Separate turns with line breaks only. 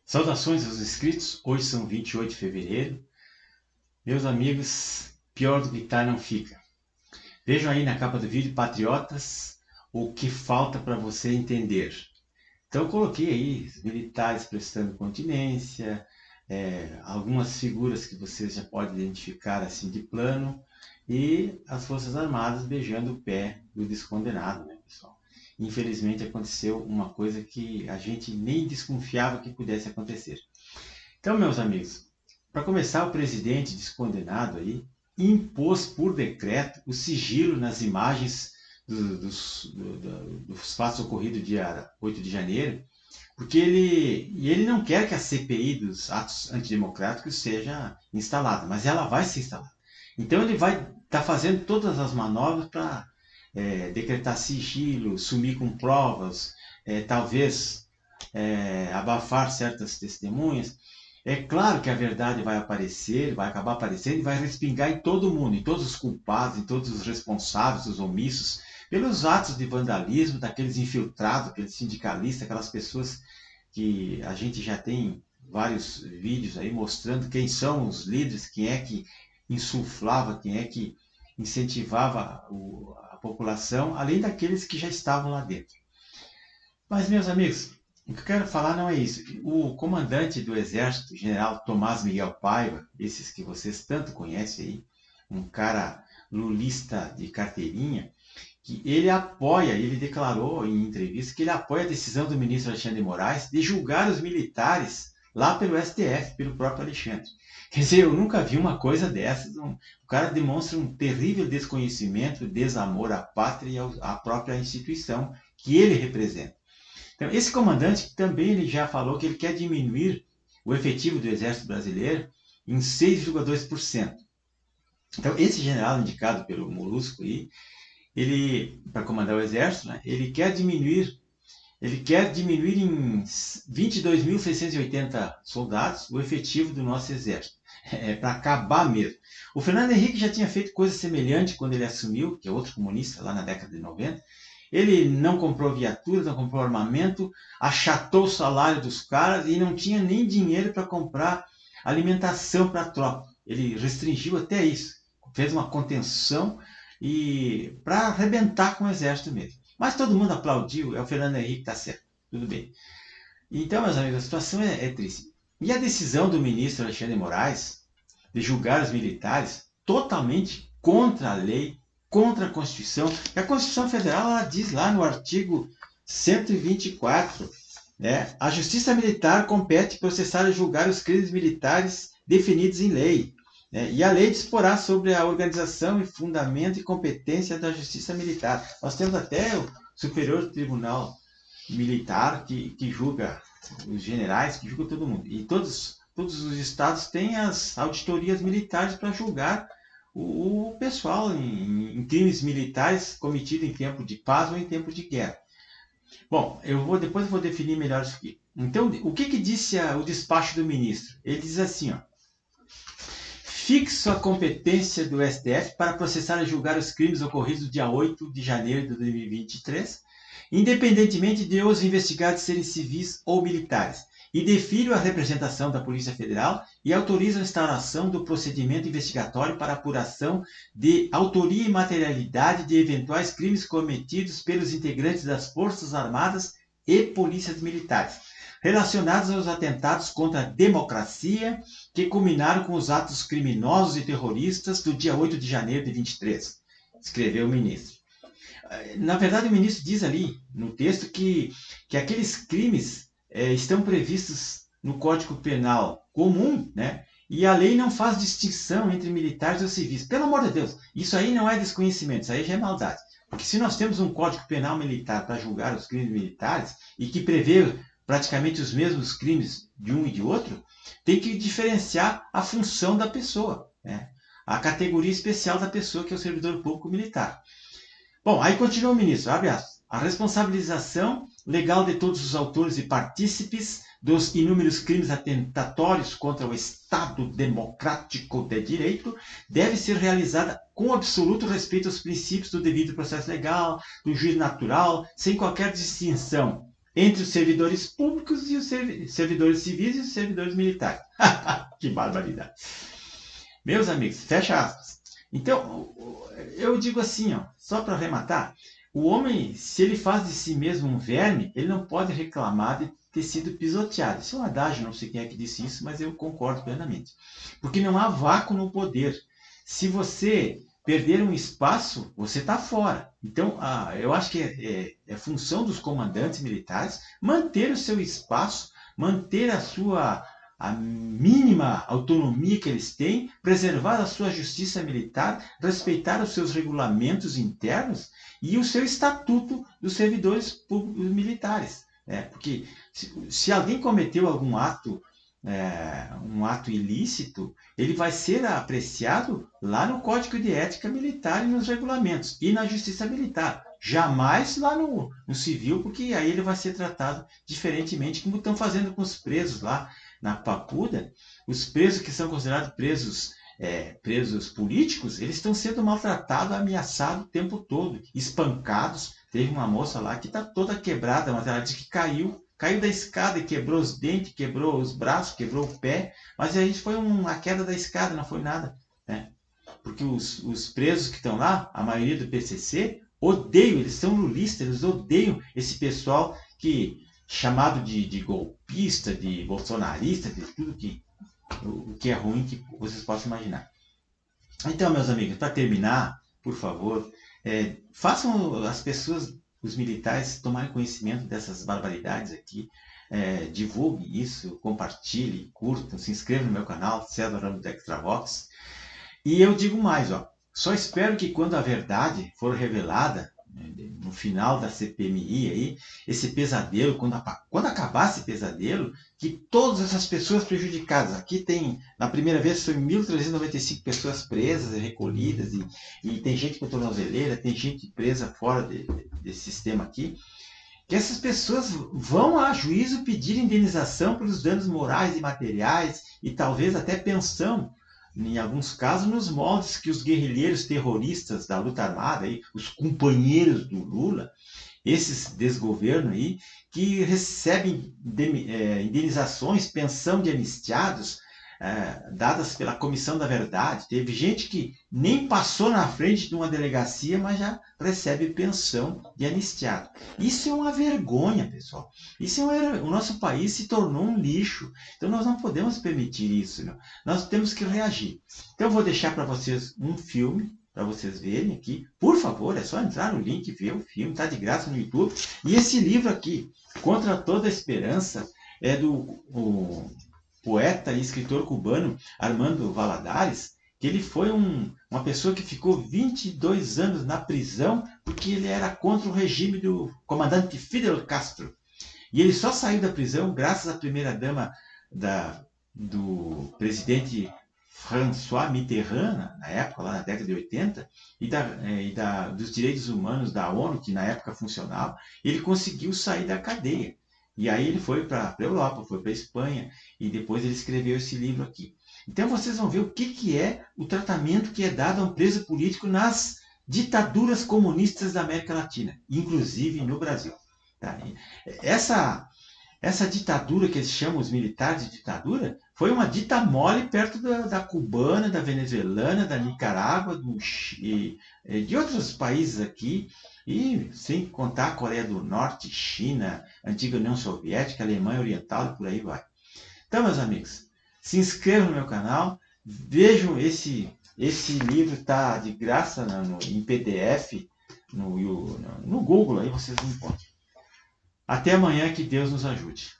Saudações aos inscritos, hoje são 28 de fevereiro. Meus amigos, pior do que tá não fica. Vejam aí na capa do vídeo, patriotas, o que falta para você entender. Então eu coloquei aí os militares prestando continência, algumas figuras que vocês já podem identificar assim de plano, e as Forças Armadas beijando o pé do descondenado, né, pessoal? Infelizmente aconteceu uma coisa que a gente nem desconfiava que pudesse acontecer. Então, meus amigos, para começar, o presidente descondenado aí impôs por decreto o sigilo nas imagens dos fatos ocorridos dia 8 de janeiro, porque ele não quer que a CPI dos atos antidemocráticos seja instalada, mas ela vai ser instalada. Então ele vai estar fazendo todas as manobras para decretar sigilo, sumir com provas, talvez abafar certas testemunhas. É claro que a verdade vai aparecer, vai acabar aparecendo e vai respingar em todo mundo, em todos os culpados, em todos os responsáveis, os omissos, pelos atos de vandalismo daqueles infiltrados, aqueles sindicalistas, aquelas pessoas que a gente já tem vários vídeos aí mostrando quem são os líderes, quem é que insuflava, quem é que incentivava a população, além daqueles que já estavam lá dentro. Mas, meus amigos, o que eu quero falar não é isso. O comandante do Exército, general Tomás Miguel Paiva, esses que vocês tanto conhecem aí, um cara lulista de carteirinha, que ele declarou em entrevista que ele apoia a decisão do ministro Alexandre de Moraes de julgar os militares lá pelo STF, pelo próprio Alexandre. Quer dizer, eu nunca vi uma coisa dessas. O cara demonstra um terrível desconhecimento, desamor à pátria e à própria instituição que ele representa. Então, esse comandante também ele já falou que ele quer diminuir o efetivo do Exército Brasileiro em 6,2%. Então, esse general indicado pelo Molusco aí, ele, para comandar o Exército, né, ele quer diminuir em 22.680 soldados o efetivo do nosso Exército. Para acabar mesmo. O Fernando Henrique já tinha feito coisa semelhante quando ele assumiu, que é outro comunista, lá na década de 90. Ele não comprou viaturas, não comprou armamento, achatou o salário dos caras e não tinha nem dinheiro para comprar alimentação para a tropa. Ele restringiu até isso, fez uma contenção e para arrebentar com o exército mesmo. Mas todo mundo aplaudiu, é o Fernando Henrique, está certo, tudo bem. Então, meus amigos, a situação é triste. E a decisão do ministro Alexandre de Moraes de julgar os militares totalmente contra a lei, contra a Constituição. E a Constituição Federal ela diz lá no artigo 124, né, a Justiça Militar compete processar e julgar os crimes militares definidos em lei. Né, e a lei disporá sobre a organização e fundamento e competência da Justiça Militar. Nós temos até o Superior Tribunal Militar que julga os generais, que julga todo mundo. E todos os estados têm as auditorias militares para julgar o pessoal em crimes militares cometidos em tempo de paz ou em tempo de guerra. Bom, depois eu vou definir melhor isso aqui. Então, o que disse o despacho do ministro? Ele diz assim, ó, fixo a competência do STF para processar e julgar os crimes ocorridos no dia 8 de janeiro de 2023, independentemente de os investigados serem civis ou militares, e defiro a representação da Polícia Federal e autorizo a instauração do procedimento investigatório para apuração de autoria e materialidade de eventuais crimes cometidos pelos integrantes das Forças Armadas e Polícias Militares, relacionados aos atentados contra a democracia que culminaram com os atos criminosos e terroristas do dia 8 de janeiro de 23, escreveu o ministro. Na verdade, o ministro diz ali no texto que aqueles crimes estão previstos no Código Penal comum, né? E a lei não faz distinção entre militares ou civis. Pelo amor de Deus, isso aí não é desconhecimento, isso aí já é maldade. Porque se nós temos um Código Penal militar para julgar os crimes militares e que prevê praticamente os mesmos crimes de um e de outro, tem que diferenciar a função da pessoa, né? A categoria especial da pessoa que é o servidor público militar. Bom, aí continua o ministro, abre aspas. A responsabilização legal de todos os autores e partícipes dos inúmeros crimes atentatórios contra o Estado Democrático de Direito deve ser realizada com absoluto respeito aos princípios do devido processo legal, do juízo natural, sem qualquer distinção entre os servidores públicos e os servidores civis e os servidores militares. Que barbaridade. Meus amigos, fecha aspas. Então, eu digo assim, ó, só para arrematar, o homem, se ele faz de si mesmo um verme, ele não pode reclamar de ter sido pisoteado. Isso é um adágio, não sei quem é que disse isso, mas eu concordo plenamente. Porque não há vácuo no poder. Se você perder um espaço, você está fora. Então, eu acho que é função dos comandantes militares manter o seu espaço, manter a mínima autonomia que eles têm, preservar a sua justiça militar, respeitar os seus regulamentos internos e o seu estatuto dos servidores públicos militares. Porque se alguém cometeu algum ato, um ato ilícito, ele vai ser apreciado lá no Código de Ética Militar e nos regulamentos, e na Justiça Militar. Jamais lá no civil, porque aí ele vai ser tratado diferentemente, como estão fazendo com os presos lá na Papuda. Os presos que são considerados presos políticos, eles estão sendo maltratados, ameaçados o tempo todo, espancados. Teve uma moça lá que está toda quebrada, mas ela disse que caiu da escada e quebrou os dentes, quebrou os braços, quebrou o pé, mas aí foi uma queda da escada, não foi nada, né? Porque os presos que estão lá, a maioria do PCC, odeiam, eles são lulistas, eles odeiam esse pessoal chamado de golpista, de bolsonarista, de tudo o que é ruim que vocês possam imaginar. Então, meus amigos, para terminar, por favor, façam as pessoas, os militares, tomarem conhecimento dessas barbaridades aqui, divulguem isso, compartilhem, curtam, se inscrevam no meu canal, César Ramos Extravox. E eu digo mais, só espero que quando a verdade for revelada, no final da CPMI aí, esse pesadelo, quando acabar esse pesadelo, que todas essas pessoas prejudicadas, aqui tem, na primeira vez foi 1.395 pessoas presas e recolhidas, e tem gente com tornozeleira, tem gente presa fora desse sistema aqui, que essas pessoas vão a juízo pedir indenização pelos danos morais e materiais, e talvez até pensão, em alguns casos, nos moldes que os guerrilheiros terroristas da luta armada, os companheiros do Lula, esses desgoverno aí, que recebem indenizações, pensão de anistiados, dadas pela Comissão da Verdade. Teve gente que nem passou na frente de uma delegacia, mas já recebe pensão de anistiado. Isso é uma vergonha, pessoal. O nosso país se tornou um lixo. Então nós não podemos permitir isso. Não. Nós temos que reagir. Então eu vou deixar para vocês um filme, para vocês verem aqui. Por favor, é só entrar no link e ver o filme, está de graça no YouTube. E esse livro aqui, Contra Toda a Esperança, é do poeta e escritor cubano Armando Valladares, que ele foi uma pessoa que ficou 22 anos na prisão porque ele era contra o regime do comandante Fidel Castro. E ele só saiu da prisão graças à primeira-dama do presidente François Mitterrand, na época, lá na década de 80, dos direitos humanos da ONU, que na época funcionava. Ele conseguiu sair da cadeia. E aí ele foi para a Europa, foi para a Espanha, e depois ele escreveu esse livro aqui. Então vocês vão ver o que é o tratamento que é dado a um preso político nas ditaduras comunistas da América Latina, inclusive no Brasil. Tá? Essa ditadura que eles chamam os militares de ditadura, foi uma dita mole perto da cubana, da venezuelana, da Nicarágua, de outros países aqui, e sem contar a Coreia do Norte, China, antiga União Soviética, Alemanha Oriental e por aí vai. Então, meus amigos, se inscrevam no meu canal, vejam esse livro, está de graça em PDF, no Google, aí vocês encontram. Até amanhã, que Deus nos ajude.